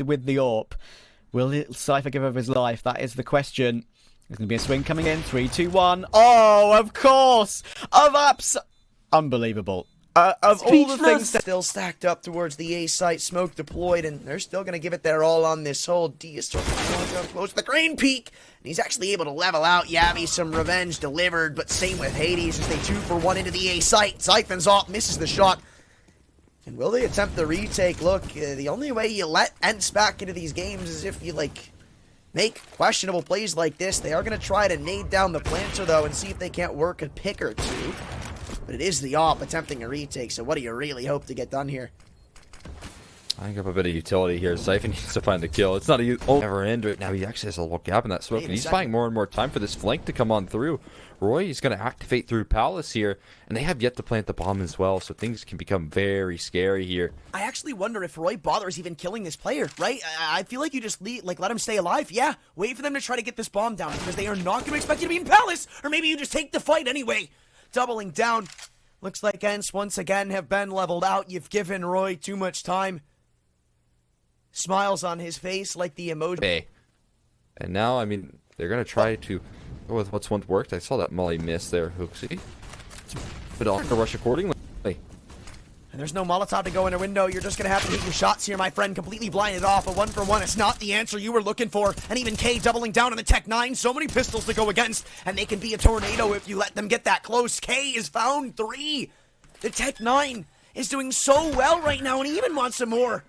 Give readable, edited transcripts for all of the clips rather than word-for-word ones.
with the AWP. Will Cypher give over his life? That is the question. There's going to be a swing coming in. 3, 2, 1. Oh, of course! Unbelievable. Of all the things that still stacked up towards the A site, smoke deployed, and they're still going to give it their all on this hole. D is starting to come close to the green peak, and he's actually able to level out. Yabby, some revenge delivered, but same with Hades as they 2 for 1 into the A site. Siphons off, misses the shot. And will they attempt the retake? Look, the only way you let Ence back into these games is if you, make questionable plays like this. They are going to try to nade down the planter, though, and see if they can't work a pick or two. But it is the AWP attempting a retake, so what do you really hope to get done here? I think I have a bit of utility here. Siphon needs to find the kill. It's not a never end right now. He actually has a little gap in that smoke, and he's buying more and more time for this flank to come on through. Roy is going to activate through Palace here, and they have yet to plant the bomb as well, so things can become very scary here. I actually wonder if Roy bothers even killing this player, right? I feel like you just let him stay alive. Yeah, wait for them to try to get this bomb down, because they are not going to expect you to be in Palace, or maybe you just take the fight anyway. Doubling down. Looks like Ence once again have been leveled out. You've given Roy too much time. Smiles on his face like the emoji. Hey. And now, I mean, they're going to try to go with what's once worked. I saw that Molly miss there, Hooksy. But I'll rush accordingly. And there's no Molotov to go in a window. You're just going to have to hit your shots here, my friend. Completely blinded off. A 1-for-1 is not the answer you were looking for. And even K doubling down on the Tech 9. So many pistols to go against. And they can be a tornado if you let them get that close. K is found 3. The Tech 9 is doing so well right now, and he even wants some more.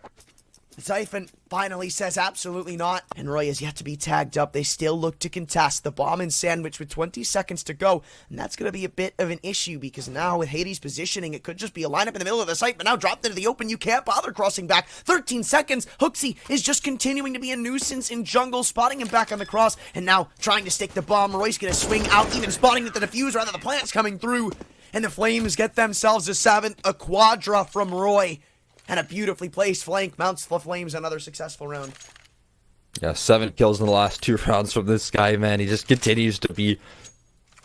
Siphon finally says absolutely not, and Roy is yet to be tagged up. They still look to contest the bomb and sandwich with 20 seconds to go, and that's going to be a bit of an issue because now with Hades positioning, it could just be a lineup in the middle of the site, but now dropped into the open. You can't bother crossing back. 13 seconds. Hooksy is just continuing to be a nuisance in jungle, spotting him back on the cross, and now trying to stick the bomb. Roy's going to swing out, even spotting that the diffuser out of the plant's coming through, and the Flames get themselves a 7th, a quadra from Roy. And a beautifully placed flank mounts the Flames another successful round. Yeah, 7 kills in the last 2 rounds from this guy, man. He just continues to be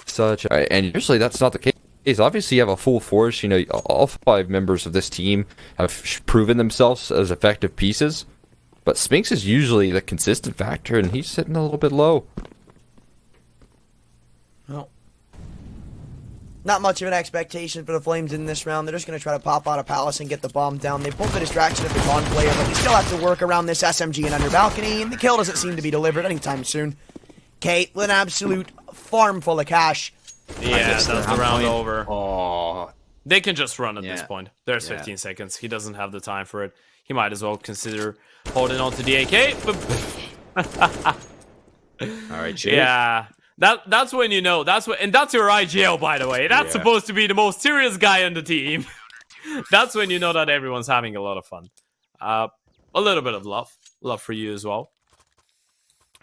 such a... And usually that's not the case. Obviously, you have a full force. You know, all 5 members of this team have proven themselves as effective pieces. But Spinks is usually the consistent factor, and he's sitting a little bit low. Well, not much of an expectation for the Flames in this round. They're just going to try to pop out of Palace and get the bomb down. They pulled the distraction of the con player, but they still have to work around this SMG and under balcony, and the kill doesn't seem to be delivered anytime soon. Kate with an absolute farm full of cash. Yeah, that's the round over. Oh, they can just run at this point. There's 15 seconds. He doesn't have the time for it. He might as well consider holding on to the AK. All right, cheers. Yeah. That's when you know. That's your IGL, by the way. That's supposed to be the most serious guy on the team. That's when you know that everyone's having a lot of fun. A little bit of love for you as well.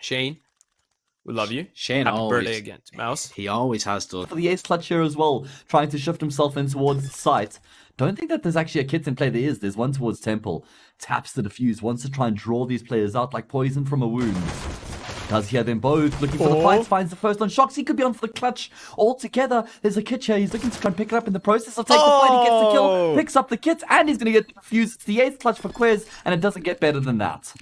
Shane, we love you. Shane, happy always, birthday again, Mouse. He always has to. For the ace clutch here as well, trying to shift himself in towards the site. Don't think that there's actually a kit in play. There's one towards Temple. Taps the defuse, wants to try and draw these players out like poison from a wound. Does hear them both, looking for the fights, finds the first on Shocks. He could be on for the clutch altogether. There's a kit here. He's looking to try and pick it up in the process. I'll take the fight. He gets the kill, picks up the kit, and he's going to get fused. It's the ace clutch for Quiz, and it doesn't get better than that.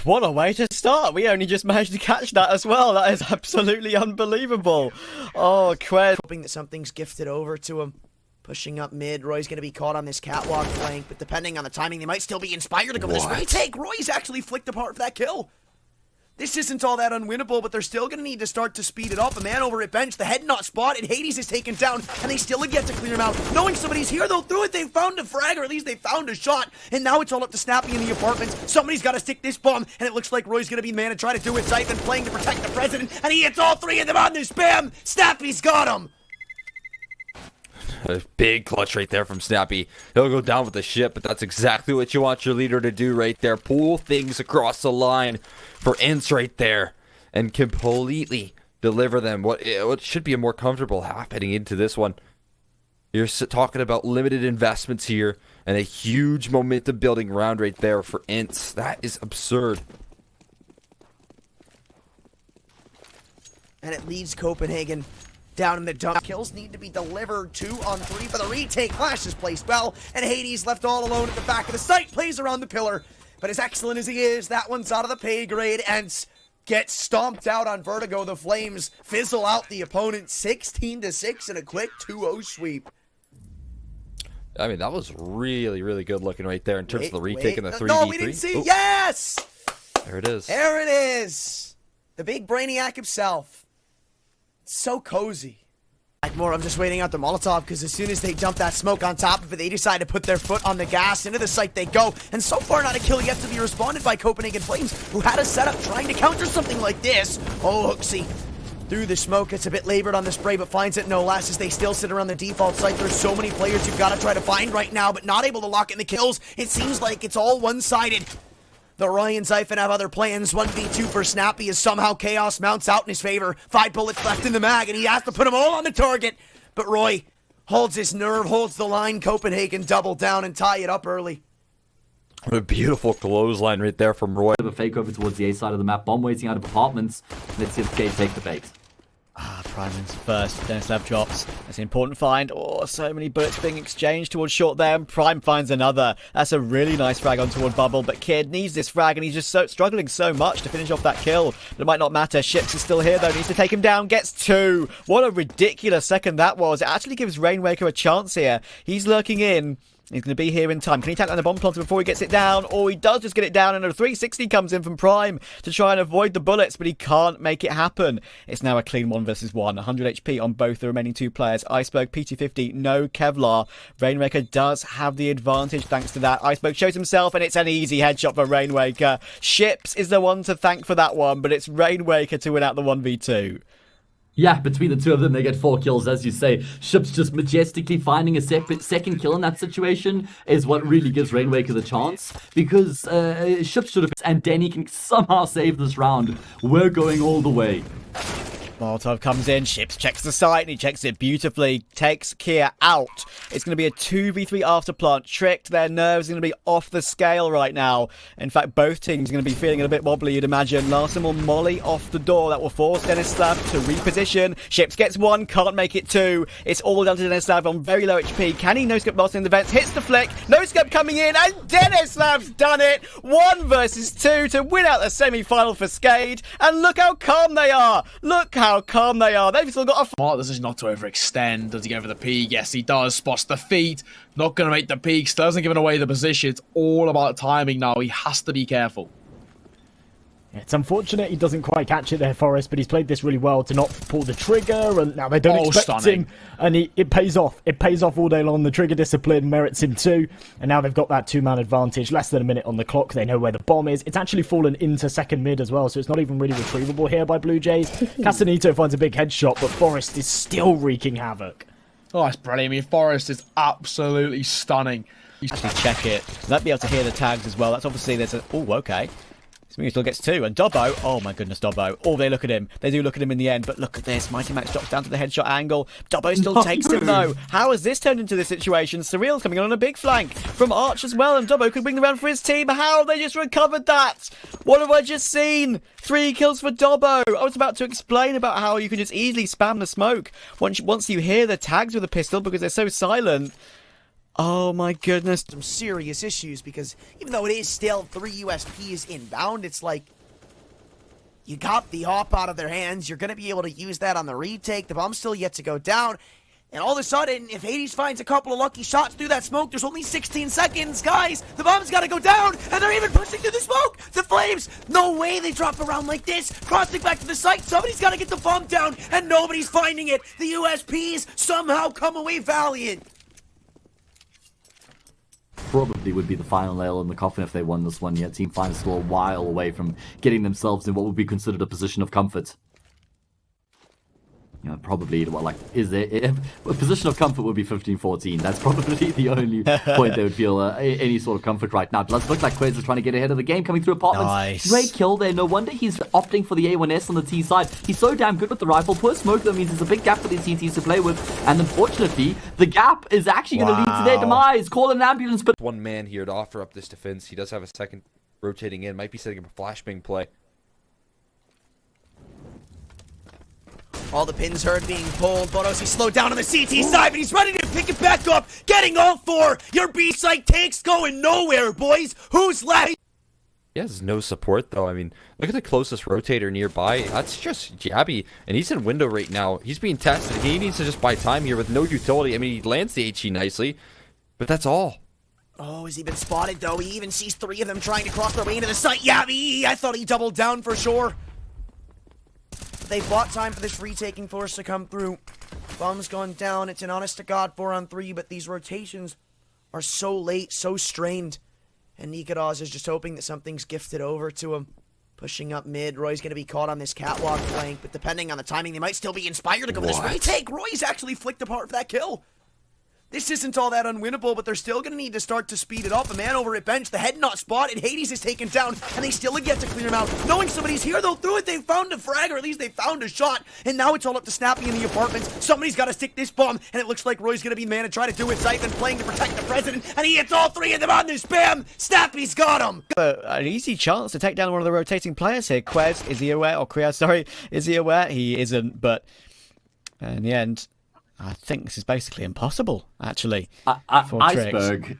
What a way to start. We only just managed to catch that as well. That is absolutely unbelievable. Oh, Quiz. Hoping that something's gifted over to him. Pushing up mid. Roy's going to be caught on this catwalk flank, but depending on the timing, they might still be inspired to go for this retake. Roy's actually flicked apart for that kill. This isn't all that unwinnable, but they're still going to need to start to speed it up. A man over at bench, the head not spotted. Hades is taken down, and they still get to clear him out. Knowing somebody's here, though, through it, they found a frag, or at least they found a shot. And now it's all up to Snappy in the apartment. Somebody's got to stick this bomb, and it looks like Roy's going to be the man to try to do it. Siphon playing to protect the president, and he hits all 3 of them on this spam. Snappy's got him. A big clutch right there from Snappy. He'll go down with the ship, but that's exactly what you want your leader to do right there. Pull things across the line for Ence right there and completely deliver them what should be a more comfortable half heading into this one. You're talking about limited investments here and a huge momentum building round right there for Ence. That is absurd. And it leads Copenhagen down in the dump. Kills need to be delivered. 2 on 3 for the retake. Flash is placed well, and Hades left all alone at the back of the site. Plays around the pillar. But as excellent as he is, that one's out of the pay grade. Ence gets stomped out on Vertigo. The Flames fizzle out the opponent 16-6 in a quick 2-0 sweep. I mean, that was really, really good looking right there in terms of the retake and the 3v3. No, we didn't see. Ooh. Yes! There it is. There it is. The big brainiac himself. It's so cozy. Like more, I'm just waiting out the Molotov because as soon as they dump that smoke on top of it, they decide to put their foot on the gas. Into the site they go. And so far, not a kill yet to be responded by Copenhagen Flames, who had a setup trying to counter something like this. Oh, Hooksy. Through the smoke, it's a bit labored on the spray, but finds it no less as they still sit around the default site. There's so many players you've got to try to find right now, but not able to lock in the kills. It seems like it's all one-sided. The Ryan Zyphon have other plans. 1v2 for Snappy as somehow Chaos mounts out in his favor. 5 bullets left in the mag, and he has to put them all on the target. But Roy holds his nerve, holds the line. Copenhagen double down and tie it up early. A beautiful clothesline right there from Roy. Bit of a fake over towards the A side of the map. Bomb waiting out of apartments. Let's see if Skade take the bait. Prime wins first, then Slav drops. That's an important find. Oh, so many bullets being exchanged towards short there, and Prime finds another. That's a really nice frag on toward Bubble, but Kid needs this frag, and he's just struggling so much to finish off that kill. But it might not matter. Ships is still here, though. Needs to take him down. Gets 2. What a ridiculous second that was. It actually gives Rainwaker a chance here. He's lurking in. He's going to be here in time. Can he tackle down the bomb planter before he gets it down? Or he does just get it down, and a 360 comes in from Prime to try and avoid the bullets, but he can't make it happen. It's now a clean 1 versus 1. 100 HP on both the remaining 2 players. Iceberg, PT50, no Kevlar. Rainwaker does have the advantage thanks to that. Iceberg shows himself, and it's an easy headshot for Rainwaker. Ships is the one to thank for that one, but it's Rainwaker to win out the 1v2. Yeah, between the two of them, they get 4 kills, as you say. Ships just majestically finding a second kill in that situation is what really gives Rainwaker the chance. Because Ships should have... And Denny can somehow save this round. We're going all the way. Molotov comes in, Ships checks the site, and he checks it beautifully, takes Kia out. It's going to be a 2v3 after plant. Tricked, their nerves are going to be off the scale right now. In fact, both teams are going to be feeling a bit wobbly, you'd imagine. Larson will molly off the door. That will force Denislav to reposition. Ships gets 1, can't make it 2. It's all down to Denislav on very low HP. Can he no-scope Larson in the vents? Hits the flick. No-scope coming in, and Denislav's done it! 1 versus 2 to win out the semi-final for Skade. And look how calm they are! Look how calm they are. They've still got a... Smart decision not to overextend. Does he go for the peak? Yes, he does. Spots the feet. Not going to make the peaks. Doesn't give away the position. It's all about timing now. He has to be careful. It's unfortunate he doesn't quite catch it there, Forrest, but he's played this really well to not pull the trigger, and now they don't expect him, and it pays off. It pays off all day long. The trigger discipline merits him too, and now they've got that 2-man advantage, less than a minute on the clock. They know where the bomb is. It's actually fallen into second mid as well, so it's not even really retrievable here by Blue Jays. Castanito finds a big headshot, but Forrest is still wreaking havoc. Oh, that's brilliant. I mean, Forrest is absolutely stunning. Actually check it. Might be able to hear the tags as well. That's obviously, there's a... Oh, okay. Smooth still gets 2, and Dobbo, oh my goodness, Dobbo. Oh, they look at him. They do look at him in the end, but look at this. Mighty Max drops down to the headshot angle. Dobbo still takes him, though. How has this turned into this situation? Surreal's coming on a big flank from Arch as well, and Dobbo could win the round for his team. How have they just recovered that? What have I just seen? 3 kills for Dobbo. I was about to explain about how you can just easily spam the smoke once you hear the tags with a pistol because they're so silent. Oh my goodness. Some serious issues because even though it is still 3 USPs inbound, it's like you got the hop out of their hands. You're going to be able to use that on the retake. The bomb's still yet to go down. And all of a sudden, if Hades finds a couple of lucky shots through that smoke, there's only 16 seconds. Guys, the bomb's got to go down, and they're even pushing through the smoke. The Flames, no way they drop around like this. Crossing back to the site, somebody's got to get the bomb down, and nobody's finding it. The USPs somehow come away valiant. Probably would be the final nail in the coffin if they won this one. Yet Team Fine is still a while away from getting themselves in what would be considered a position of comfort. You know, probably, well, like, is there a position of comfort would be 15-14. That's probably the only point they would feel any sort of comfort right now. It does look like Quads is trying to get ahead of the game, coming through apartments. Nice. Great kill there. No wonder he's opting for the A1S on the T side. He's so damn good with the rifle. Poor smoke, though, means there's a big gap for the TTs to play with. And unfortunately, the gap is actually going to lead to their demise. Call an ambulance, but... One man here to offer up this defense. He does have a second rotating in. Might be setting up a flashbang play. All the pins heard being pulled. Bodos, he's slowed down on the CT side, but he's ready to pick it back up. Getting all 4. Your B site tank's going nowhere, boys. Who's left? He has no support, though. I mean, look at the closest rotator nearby. That's just Jabby, and he's in window right now. He's being tested. He needs to just buy time here with no utility. I mean, he lands the HE nicely, but that's all. Oh, has he been spotted, though? He even sees 3 of them trying to cross their way into the site. Yabby! I thought he doubled down for sure. They bought time for this retaking force to come through. Bomb's gone down. It's an honest-to-God 4-on-3, but these rotations are so late, so strained. And Niko is just hoping that something's gifted over to him. Pushing up mid. Roy's going to be caught on this catwalk flank, but depending on the timing, they might still be inspired to go for this retake. Roy's actually flicked apart for that kill. This isn't all that unwinnable, but they're still going to need to start to speed it up. A man over at bench, the head not spotted, Hades is taken down, and they still get to clear him out. Knowing somebody's here, though, through it, they found a frag, or at least they found a shot, and now it's all up to Snappy in the apartments. Somebody's got to stick this bomb, and it looks like Roy's going to be the man to try to do it. Siphon playing to protect the president, and he hits all 3 of them on this spam. Snappy's got him. An easy chance to take down one of the rotating players here. Quez, is he aware? Or Kriya, sorry. Is he aware? He isn't, but in the end, I think this is basically impossible, actually. Iceberg,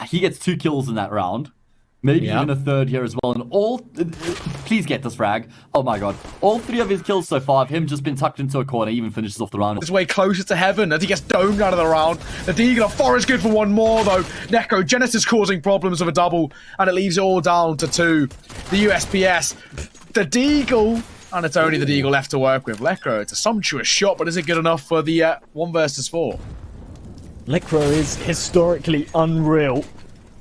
he gets 2 kills in that round. Maybe even a third here as well. And please get this frag. Oh my god. All 3 of his kills so far have him just been tucked into a corner, even finishes off the round. It's way closer to heaven as he gets domed out of the round. The Deagle, Forest good for 1 more though. Neko, Genesis causing problems with a double, and it leaves it all down to 2. The USPS, the Deagle, and it's only the Deagle left to work with. Lekro, it's a sumptuous shot, but is it good enough for the 1 versus 4? Lekro is historically unreal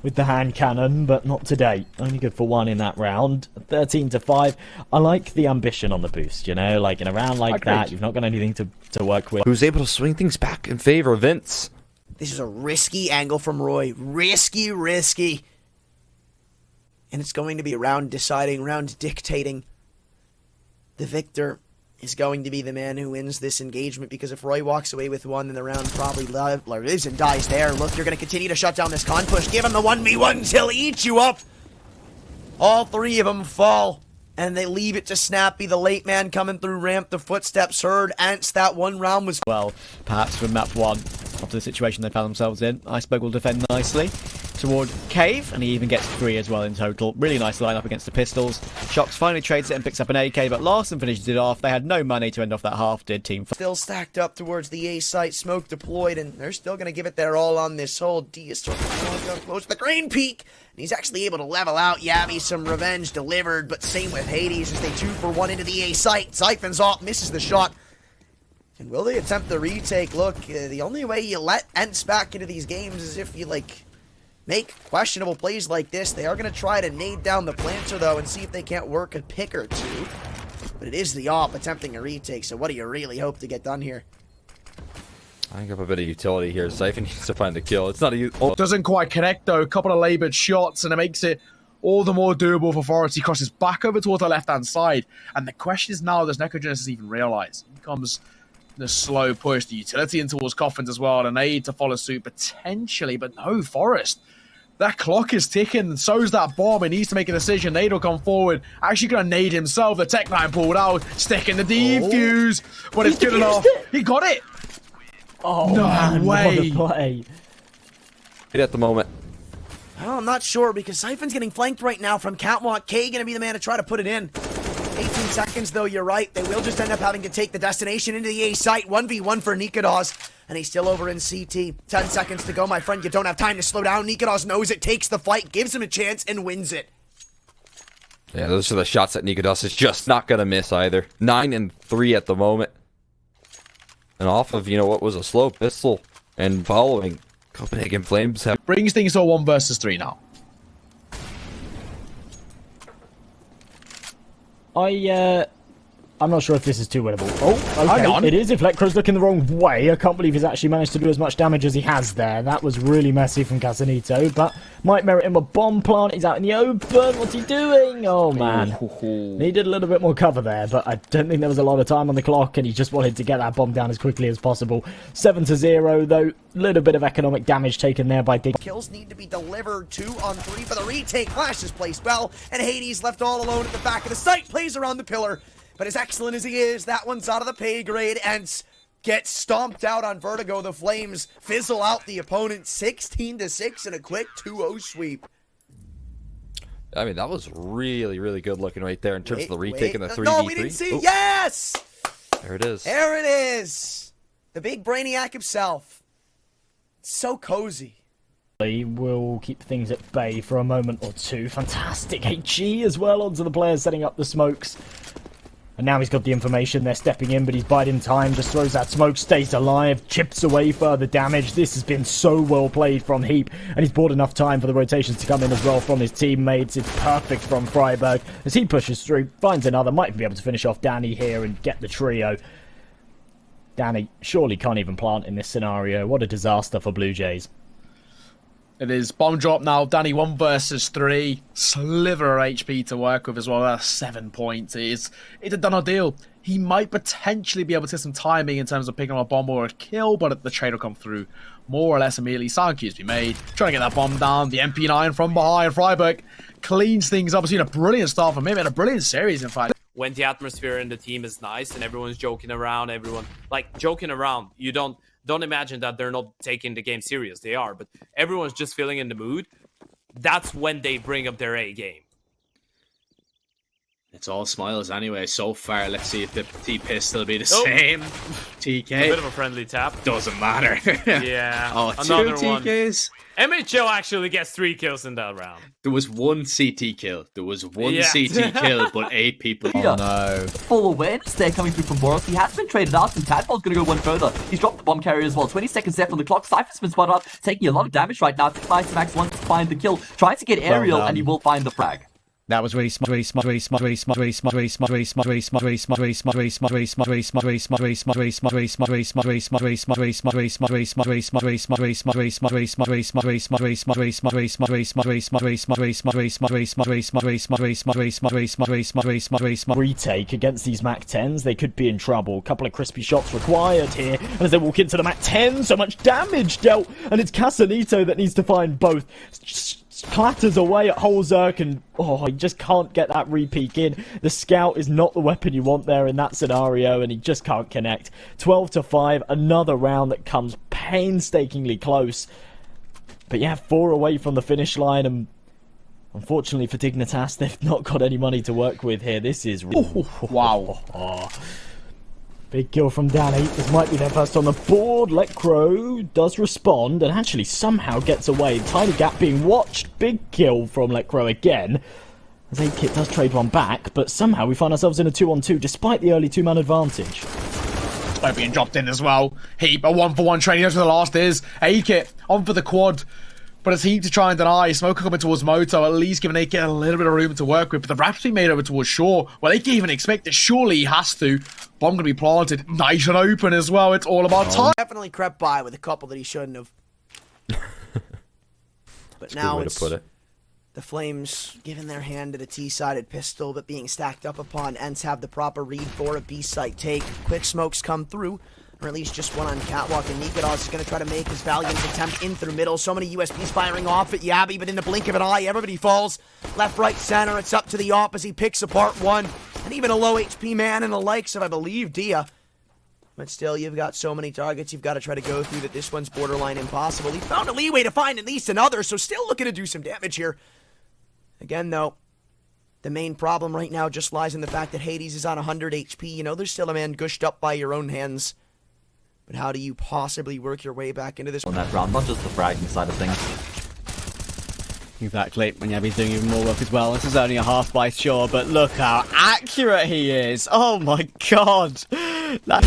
with the hand cannon, but not today. Only good for 1 in that round. 13-5. I like the ambition on the boost, you know? Like, in a round like that, you've not got anything to work with. Who's able to swing things back in favor of Ence? This is a risky angle from Roy. Risky. And it's going to be round deciding, round dictating. The victor is going to be the man who wins this engagement, because if Roy walks away with 1, then the round probably lives and dies there. Look, you're going to continue to shut down this con push. Give him the 1v1 till he eats you up. All 3 of them fall, and they leave it to Snappy, the late man coming through ramp. The footsteps heard. Ence, that 1 round was... Well, perhaps from map 1, after the situation they found themselves in, Iceberg will defend nicely toward Cave, and he even gets 3 as well in total. Really nice lineup against the pistols. Shox finally trades it and picks up an AK, but Larson finishes it off. They had no money to end off that half, did Team still stacked up towards the A site, smoke deployed, and they're still going to give it their all on this hole. D is starting to close to the green peak, and he's actually able to level out. Yabby, some revenge delivered, but same with Hades as they 2 for 1 into the A site. Siphons off, misses the shot. And will they attempt the retake? Look, the only way you let Ence back into these games is if you, make questionable plays like this. They are going to try to nade down the planter, though, and see if they can't work a pick or 2. But it is the op attempting a retake, so what do you really hope to get done here? I think I have a bit of utility here. Siphon needs to find the kill. It's not a... Doesn't quite connect, though. A couple of laboured shots, and it makes it all the more doable for Forest. He crosses back over towards the left-hand side. And the question is now, does Neko Genesis even realise? Here comes the slow push, the utility in towards Coffins as well, and an aid to follow suit, potentially, but no, Forest. That clock is ticking, and so's that bomb. He needs to make a decision. Nade will come forward. Actually going to nade himself. The Tech-9 pulled out, sticking the defuse. But it's good enough. He got it. Oh, no man, way. What a play. Hit at the moment. Well, I'm not sure, because Siphon's getting flanked right now from Catwalk. K going to be the man to try to put it in. 18 seconds, though, you're right. They will just end up having to take the destination into the A site. 1v1 for Niko. And he's still over in CT. 10 seconds to go, my friend. You don't have time to slow down. Niko knows it, takes the fight, gives him a chance, and wins it. Yeah, those are the shots that Niko is just not going to miss either. 9 and 3 at the moment. And off of, what was a slow pistol and following, Copenhagen Flames have... Brings things to a 1 versus 3 now. I'm not sure if this is too winnable. Oh, okay. It is if Lekro's looking the wrong way. I can't believe he's actually managed to do as much damage as he has there. That was really messy from Casanito, but might merit him a bomb plant. He's out in the open. What's he doing? Oh, man. Needed a little bit more cover there, but I don't think there was a lot of time on the clock, and he just wanted to get that bomb down as quickly as possible. 7-0, though. Little bit of economic damage taken there by Dig. Kills need to be delivered. 2 on 3 for the retake. Flash is placed well, and Hades left all alone at the back of the site. Plays around the pillar. But as excellent as he is, that one's out of the pay grade. Ence gets stomped out on Vertigo. The Flames fizzle out the opponent 16-6 in a quick 2-0 sweep. I mean, that was really, really good looking right there in terms of the retake and the 3v3. No, we didn't see it. Yes! There it is. There it is. The big brainiac himself. It's so cozy. Will keep things at bay for a moment or two. Fantastic HG as well onto the players setting up the smokes. And now he's got the information, they're stepping in, but he's biding time, just throws that smoke, stays alive, chips away further damage. This has been so well played from Heap, and he's bought enough time for the rotations to come in as well from his teammates. It's perfect from Friberg as he pushes through, finds another, might even be able to finish off Danny here and get the trio. Danny surely can't even plant in this scenario. What a disaster for Blue Jays. It is bomb drop now. Danny 1 versus 3. Sliver of HP to work with as well. That's 7 points. It's a done deal. He might potentially be able to get some timing in terms of picking up a bomb or a kill, but the trade will come through more or less immediately. Sound cues be made. Trying to get that bomb down. The MP9 from behind. Friberg cleans things up. It's been a brilliant start from him and a brilliant series, in fact. When the atmosphere in the team is nice and everyone's joking around, joking around, you don't imagine that they're not taking the game serious. They are, but everyone's just feeling in the mood. That's when they bring up their A game. It's all smiles anyway so far. Let's see if the T-pistol be the same. TK. A bit of a friendly tap. Doesn't matter. Yeah. Oh, another 2 TKs. MHO actually gets 3 kills in that round. There was 1 CT kill. There was 1 CT kill, but 8 people. Oh no. Full awareness there coming through from Boros. He has been traded out, and Tadpol's going to go one further. He's dropped the bomb carrier as well. 20 seconds left on the clock. Cypher's been spotted up, taking a lot of damage right now. Max wants to find the kill, trying to get aerial, and he will find the frag. That was really smart. Retake against these Mac 10s, they could be in trouble. A couple of crispy shots required here, and as they walk into the Mac 10, so much damage dealt, and it's Casanito that needs to find both. Clatters away at Holzerk, and he just can't get that re-peek in. The scout is not the weapon you want there in that scenario, and he just can't connect. 12-5, another round that comes painstakingly close. But yeah, 4 away from the finish line, and unfortunately for Dignitas, they've not got any money to work with here. This is... Wow. Big kill from Danny. This might be their first on the board. Lecro does respond and actually somehow gets away. Tiny gap being watched. Big kill from Lecro again. As 8kit does trade one back, but somehow we find ourselves in a 2-on-2 despite the early 2-man advantage. Being dropped in as well. Heap, a 1-for-1 trading. That's where the last is. 8kit on for the quad. But it's Heap to try and deny. Smoker coming towards Moto, at least giving 8kit a little bit of room to work with. But the rap's being made over towards Shaw. Well, 8kit even expect it. Surely he has to. Bomb going to be planted. Nice and open as well. It's all about time. Definitely crept by with a couple that he shouldn't have. But now it's the Flames giving their hand to the T-sided pistol, but being stacked up upon Ence have the proper read for a B-site take. Quick smokes come through. Or at least just one on catwalk, and Niko is going to try to make his valiant attempt in through middle. So many USPs firing off at Yabi, but in the blink of an eye, everybody falls. Left, right, center, it's up to the op as he picks apart one. And even a low HP man and the likes of, I believe, Dia. But still, you've got so many targets you've got to try to go through that this one's borderline impossible. He found a leeway to find at least another, so still looking to do some damage here. Again, though, the main problem right now just lies in the fact that Hades is on 100 HP. You know, there's still a man gushed up by your own hands. But how do you possibly work your way back into this? On that round, not just the fragging side of things. Exactly, and Yabi's doing even more work as well. This is only a half by sure, but look how accurate he is. Oh my god. That